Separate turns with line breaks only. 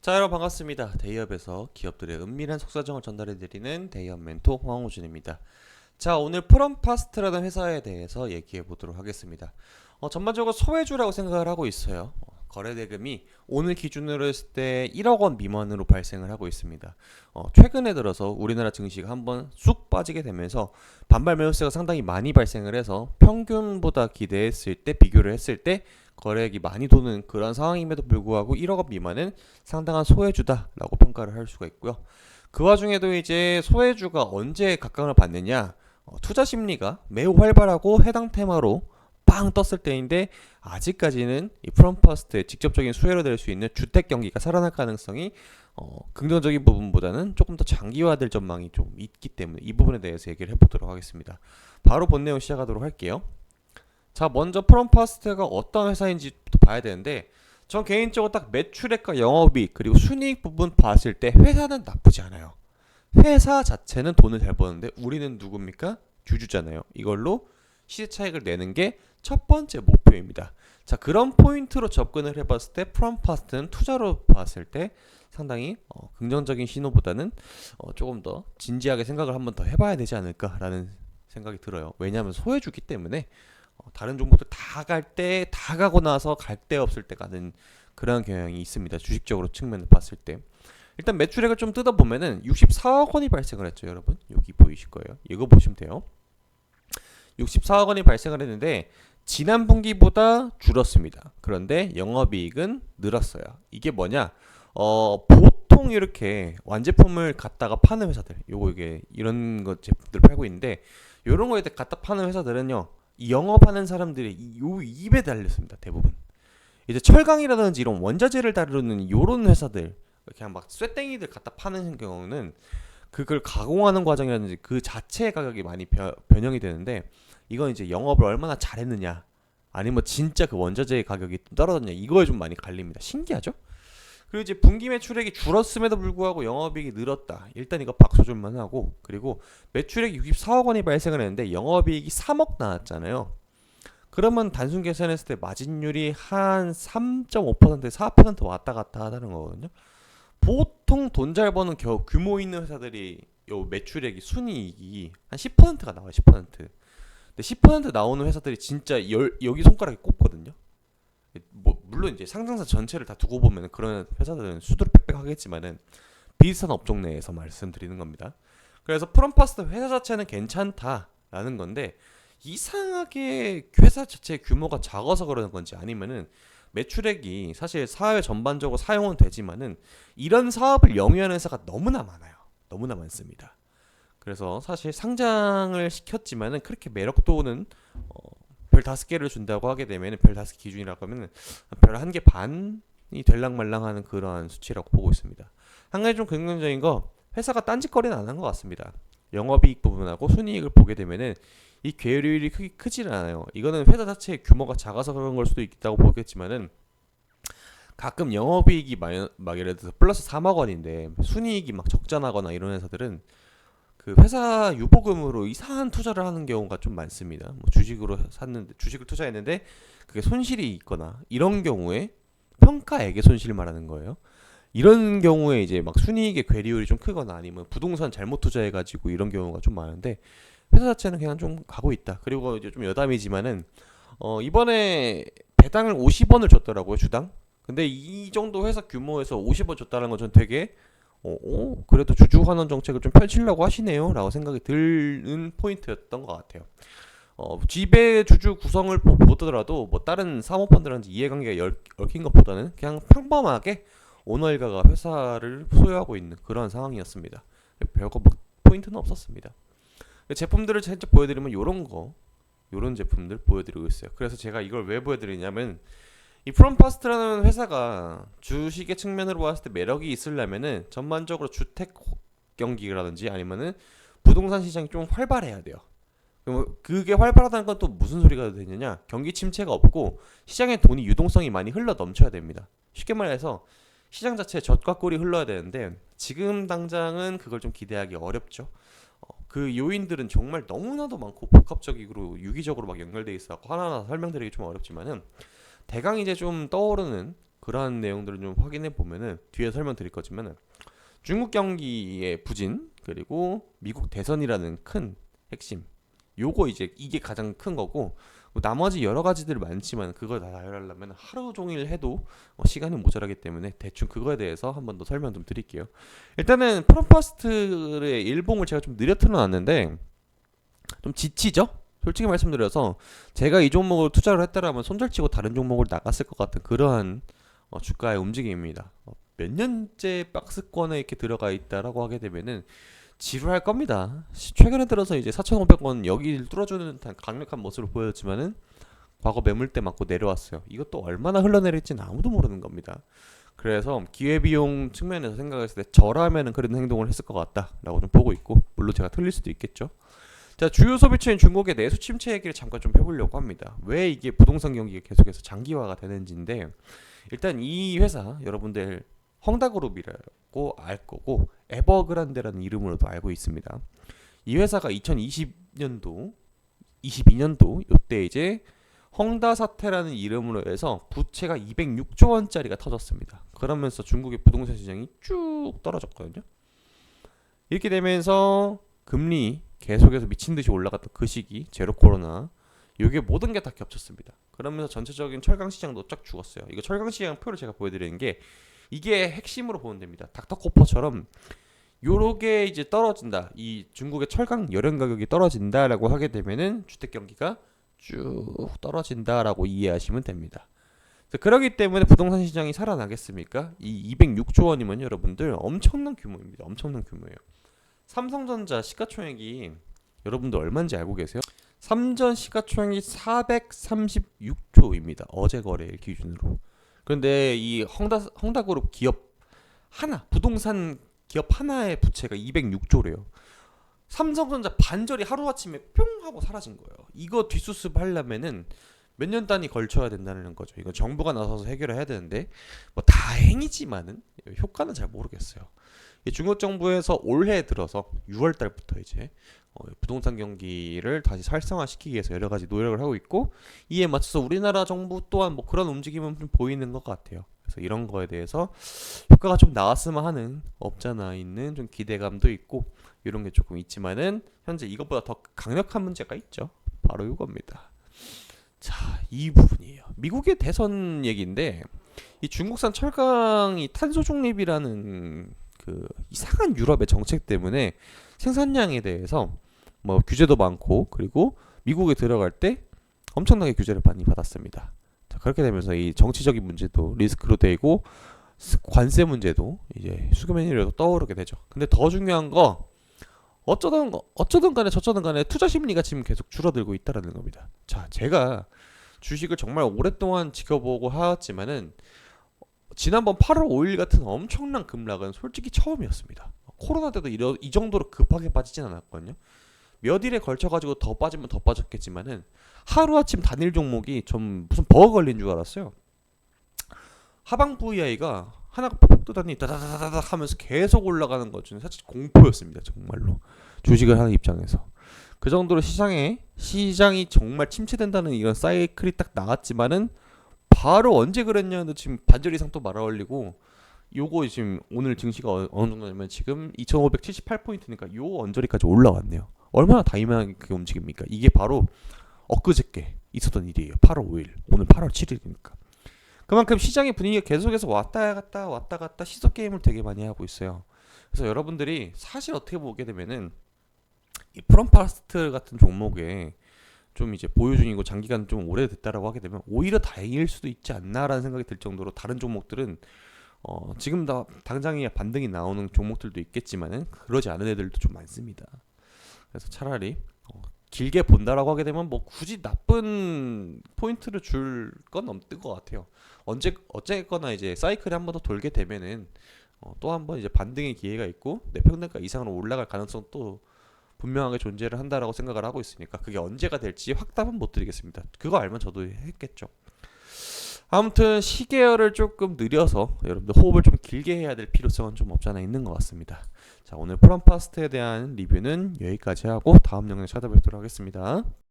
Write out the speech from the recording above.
자, 여러분 반갑습니다. 대기업에서 기업들의 은밀한 속사정을 전달해드리는 대기업 멘토 황호준입니다. 자, 오늘 프롬파스트라는 회사에 대해서 얘기해 보도록 하겠습니다. 전반적으로 소외주라고 생각을 하고 있어요. 거래 대금이 오늘 기준으로 했을 때 1억 원 미만으로 발생을 하고 있습니다. 최근에 들어서 우리나라 증시가 한번 쑥 빠지게 되면서 반발 매수세가 상당히 많이 발생을 해서 평균보다 기대했을 때 비교를 했을 때 거래액이 많이 도는 그런 상황임에도 불구하고 1억 원 미만은 상당한 소외주다라고 평가를 할 수가 있고요. 그 와중에도 이제 소외주가 언제 각광을 받느냐? 투자 심리가 매우 활발하고 해당 테마로 빵 떴을 때인데 아직까지는 이 프롬퍼스트의 직접적인 수혜로 될 수 있는 주택 경기가 살아날 가능성이 긍정적인 부분보다는 조금 더 장기화될 전망이 좀 있기 때문에 이 부분에 대해서 얘기를 해보도록 하겠습니다. 바로 본 내용 시작하도록 할게요. 자, 먼저 프롬퍼스트가 어떤 회사인지부터 봐야 되는데 전 개인적으로 딱 매출액과 영업이익 그리고 순이익 부분 봤을 때 회사는 나쁘지 않아요. 회사 자체는 돈을 잘 버는데 우리는 누굽니까? 주주잖아요. 이걸로 시세 차익을 내는 게 첫 번째 목표입니다. 자, 그런 포인트로 접근을 해봤을 때 프롬파스트는 투자로 봤을 때 상당히 긍정적인 신호보다는 조금 더 진지하게 생각을 한번 더 해봐야 되지 않을까라는 생각이 들어요. 왜냐하면 소외주기 때문에 다른 종목들 다 갈 때, 다 가고 나서 갈 데 없을 때 가는 그런 경향이 있습니다. 주식적으로 측면을 봤을 때. 일단 매출액을 좀 뜯어보면은 64억 원이 발생을 했죠, 여러분. 여기 보이실 거예요. 이거 보시면 돼요. 64억 원이 발생을 했는데 지난 분기보다 줄었습니다. 그런데 영업이익은 늘었어요. 이게 뭐냐? 보통 이렇게 완제품을 갖다가 파는 회사들, 이게 이런 것 제품들 팔고 있는데 이런 거에 갖다 파는 회사들은요, 이 영업하는 사람들이 요 입에 달렸습니다. 대부분. 이제 철강이라든지 이런 원자재를 다루는 이런 회사들, 그냥 막 쇠땡이들 갖다 파는 경우는 그걸 가공하는 과정이라든지 그 자체의 가격이 많이 변형이 되는데 이건 이제 영업을 얼마나 잘했느냐 아니면 진짜 그 원자재의 가격이 떨어졌냐 이거에 좀 많이 갈립니다. 신기하죠? 그리고 이제 분기 매출액이 줄었음에도 불구하고 영업이익이 늘었다. 일단 이거 박수 줄만 하고, 그리고 매출액이 64억 원이 발생을 했는데 영업이익이 3억 나왔잖아요. 그러면 단순 계산했을 때 마진율이 한 3.5% 4% 왔다 갔다 하다는 거거든요. 보통 돈 잘 버는 규모 있는 회사들이 요 매출액이 순이익이 한 10%가 나와요. 10%. 근데 10% 나오는 회사들이 진짜 여기 손가락에 꼽거든요. 뭐 물론 이제 상장사 전체를 다 두고 보면 그런 회사들은 수두룩 빽빽하겠지만은 비슷한 업종 내에서 말씀드리는 겁니다. 그래서 프롬파스트 회사 자체는 괜찮다라는 건데 이상하게 회사 자체 규모가 작아서 그러는 건지 아니면은 매출액이 사실 사회 전반적으로 사용은 되지만은 이런 사업을 영위하는 회사가 너무나 많아요. 너무나 많습니다. 그래서 사실 상장을 시켰지만은 그렇게 매력도는 별 5개를 준다고 하게 되면 별 5개 기준이라고 하면 별 1개 반이 될랑말랑하는 그러한 수치라고 보고 있습니다. 한 가지 좀 긍정적인 거 회사가 딴짓거리는 안 한 것 같습니다. 영업이익 부분하고 순이익을 보게 되면은 이 괴율이 크질 않아요. 이거는 회사 자체의 규모가 작아서 그런 걸 수도 있다고 보겠지만은 가끔 영업이익이 막 예를 들어서 플러스 3억 원인데 순이익이 막 적자나거나 이런 회사들은 그 회사 유보금으로 이상한 투자를 하는 경우가 좀 많습니다. 뭐 주식으로 샀는데 주식을 투자했는데 그게 손실이 있거나 이런 경우에 평가액의 손실을 말하는 거예요. 이런 경우에 이제 막 순이익의 괴리율이 좀 크거나 아니면 부동산 잘못 투자해가지고 이런 경우가 좀 많은데 회사 자체는 그냥 좀 가고 있다. 그리고 이제 좀 여담이지만은 이번에 배당을 50원을 줬더라고요, 주당. 근데 이 정도 회사 규모에서 50원 줬다는 건 전 되게 그래도 주주 환원 정책을 좀 펼치려고 하시네요 라고 생각이 드는 포인트였던 것 같아요. 지배 주주 구성을 보더라도 뭐 다른 사모펀드라든지 이해관계가 얽힌 것보다는 그냥 평범하게 오너 일가가 회사를 소유하고 있는 그런 상황이었습니다. 별거 뭐 포인트는 없었습니다. 제품들을 살짝 보여드리면 요런 제품들 보여드리고 있어요. 그래서 제가 이걸 왜 보여드리냐면 이 프롬파스트라는 회사가 주식의 측면으로 봤을 때 매력이 있으려면은 전반적으로 주택 경기라든지 아니면은 부동산 시장이 좀 활발해야 돼요. 그럼 그게 활발하다는 건 또 무슨 소리가 되느냐? 경기 침체가 없고 시장에 돈이 유동성이 많이 흘러 넘쳐야 됩니다. 쉽게 말해서 시장 자체에 젖과 꿀이 흘러야 되는데 지금 당장은 그걸 좀 기대하기 어렵죠. 그 요인들은 정말 너무나도 많고 복합적이고 유기적으로 막 연결돼 있어 하나하나 설명드리기 좀 어렵지만은 대강 이제 좀 떠오르는 그러한 내용들을 좀 확인해 보면은 뒤에 설명드릴 거지만은 중국 경기의 부진 그리고 미국 대선이라는 큰 핵심 요거 이제 이게 가장 큰 거고 뭐 나머지 여러 가지들 많지만 그걸 다 나열하려면 하루 종일 해도 시간이 모자라기 때문에 대충 그거에 대해서 한 번 더 설명 좀 드릴게요. 일단은 프롬퍼스트의 일봉을 제가 좀 느려 틀어놨는데 좀 지치죠? 솔직히 말씀드려서 제가 이 종목을 투자를 했다라면 손절치고 다른 종목을 나갔을 것 같은 그러한 주가의 움직임입니다. 몇 년째 박스권에 이렇게 들어가 있다라고 하게 되면은 지루할 겁니다. 최근에 들어서 이제 4,500원 여기를 뚫어주는 강력한 모습을 보였지만은 과거 매물대 맞고 내려왔어요. 이것도 얼마나 흘러내릴지는 아무도 모르는 겁니다. 그래서 기회비용 측면에서 생각했을 때 저라면은 그런 행동을 했을 것 같다라고 좀 보고 있고 물론 제가 틀릴 수도 있겠죠. 자, 주요 소비처인 중국의 내수 침체 얘기를 잠깐 좀 해보려고 합니다. 왜 이게 부동산 경기가 계속해서 장기화가 되는지인데 일단 이 회사 여러분들 헝다그룹이라고 알 거고 에버그란데라는 이름으로도 알고 있습니다. 이 회사가 2020년도, 22년도 이때 이제 헝다 사태라는 이름으로 해서 부채가 206조 원짜리가 터졌습니다. 그러면서 중국의 부동산 시장이 쭉 떨어졌거든요. 이렇게 되면서 금리 계속해서 미친 듯이 올라갔던 그 시기 제로 코로나 이게 모든 게 다 겹쳤습니다. 그러면서 전체적인 철강 시장도 쫙 죽었어요. 이거 철강 시장 표를 제가 보여드리는 게 이게 핵심으로 보면 됩니다. 닥터코퍼처럼 요렇게 이제 떨어진다. 이 중국의 철강 열연 가격이 떨어진다라고 하게 되면은 주택 경기가 쭉 떨어진다라고 이해하시면 됩니다. 그렇기 때문에 부동산 시장이 살아나겠습니까? 이 206조 원이면 여러분들 엄청난 규모입니다. 엄청난 규모예요. 삼성전자 시가총액이 여러분들 얼마인지 알고 계세요? 삼전 시가총액이 436조입니다. 어제 거래일 기준으로. 그런데 이 헝다그룹 기업 하나, 부동산 기업 하나의 부채가 206조래요. 삼성전자 반절이 하루아침에 뿅 하고 사라진 거예요. 이거 뒷수습 하려면은 몇 년 단위 걸쳐야 된다는 거죠. 이거 정부가 나서서 해결을 해야 되는데 뭐 다행이지만은 효과는 잘 모르겠어요. 중국 정부에서 올해 들어서 6월 달부터 이제 부동산 경기를 다시 활성화시키기 위해서 여러 가지 노력을 하고 있고 이에 맞춰서 우리나라 정부 또한 뭐 그런 움직임은 좀 보이는 것 같아요. 그래서 이런 거에 대해서 효과가 좀 나왔으면 하는 없잖아 있는 좀 기대감도 있고 이런 게 조금 있지만은 현재 이것보다 더 강력한 문제가 있죠. 바로 이겁니다. 자, 이 부분이에요. 미국의 대선 얘기인데 이 중국산 철강이 탄소 중립이라는 그 이상한 유럽의 정책 때문에 생산량에 대해서 뭐 규제도 많고 그리고 미국에 들어갈 때 엄청나게 규제를 많이 받았습니다. 자, 그렇게 되면서 이 정치적인 문제도 리스크로 되고 관세 문제도 이제 수금의 일로 떠오르게 되죠. 근데 더 중요한 거 어쩌든 간에 저쩌든 간에 투자 심리가 지금 계속 줄어들고 있다라는 겁니다. 자, 제가 주식을 정말 오랫동안 지켜보고 하였지만은 지난번 8월 5일 같은 엄청난 급락은 솔직히 처음이었습니다. 코로나 때도 이 정도로 급하게 빠지진 않았거든요. 몇 일에 걸쳐가지고 더 빠지면 더 빠졌겠지만은 하루아침 단일 종목이 좀 무슨 버거 걸린 줄 알았어요. 하방 VI가 하나가 퍽퍽 뜨더니 다다다다닥 하면서 계속 올라가는 것 중에 사실 공포였습니다. 정말로 주식을 하는 입장에서 그 정도로 시장이 정말 침체된다는 이런 사이클이 딱 나왔지만은 바로 언제 그랬냐는데 지금 반절 이상 또 말아올리고 요거 지금 오늘 증시가 어느 정도냐면 지금 2578포인트니까 요 언저리까지 올라왔네요. 얼마나 다이나믹하게 그 움직입니까? 이게 바로 엊그저께 있었던 일이에요. 8월 5일 오늘 8월 7일이니까 그만큼 시장의 분위기가 계속해서 왔다 갔다 시석 게임을 되게 많이 하고 있어요. 그래서 여러분들이 사실 어떻게 보게 되면은 이 프롬파스트 같은 종목에 좀 이제 보유 중이고 장기간 좀 오래됐다라고 하게 되면 오히려 다행일 수도 있지 않나라는 생각이 들 정도로 다른 종목들은 지금 다 당장에 반등이 나오는 종목들도 있겠지만은 그러지 않은 애들도 좀 많습니다. 그래서 차라리 길게 본다라고 하게 되면 뭐 굳이 나쁜 포인트를 줄 건 없는 것 같아요. 어쨌거나 이제 사이클이 한 번 더 돌게 되면은 또 한 번 이제 반등의 기회가 있고 내평단가 이상으로 올라갈 가능성도 분명하게 존재를 한다라고 생각을 하고 있으니까 그게 언제가 될지 확답은 못 드리겠습니다. 그거 알면 저도 했겠죠. 아무튼 시계열을 조금 느려서 여러분들 호흡을 좀 길게 해야 될 필요성은 좀 없지 않아 있는 것 같습니다. 자, 오늘 프롬파스트에 대한 리뷰는 여기까지 하고 다음 영상에 찾아뵙도록 하겠습니다.